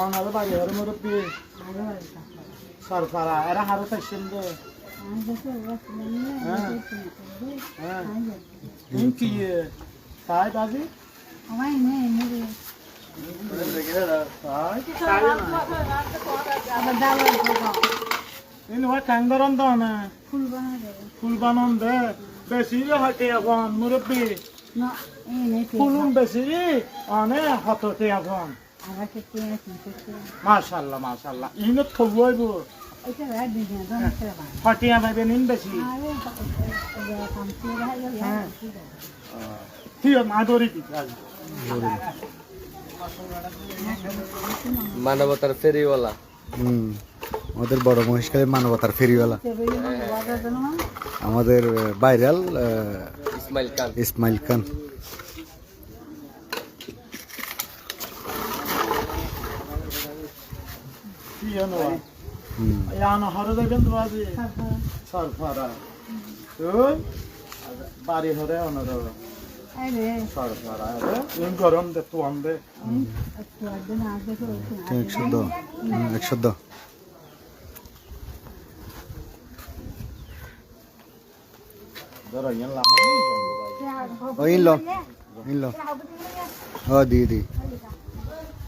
honour বাড়ি হর মুরব্বী সরকারা এরা হারো থাকছেন দে কি তাই দাদি ঠ্যাংদরন দনে ফুল বানন দে বেশি হতে এখন মুরব্বী ফুলুন বেশি অনে হততে এখন মাশাল্লাহ মাশাল্লাহ ইনো থবইব হটিয়া ভাইবে নিন বেশি ঠিক আছে মাদরি কি মানবতার ফেরিওয়ালা আমাদের বড় মহেশখালীর মানবতার ফেরিওয়ালা আমাদের ভাইরাল ইসমাইল খান বাড়ি হরে অনর গরম দে তো দে 110 ধরো ইয়ান লাভ ইনলো দি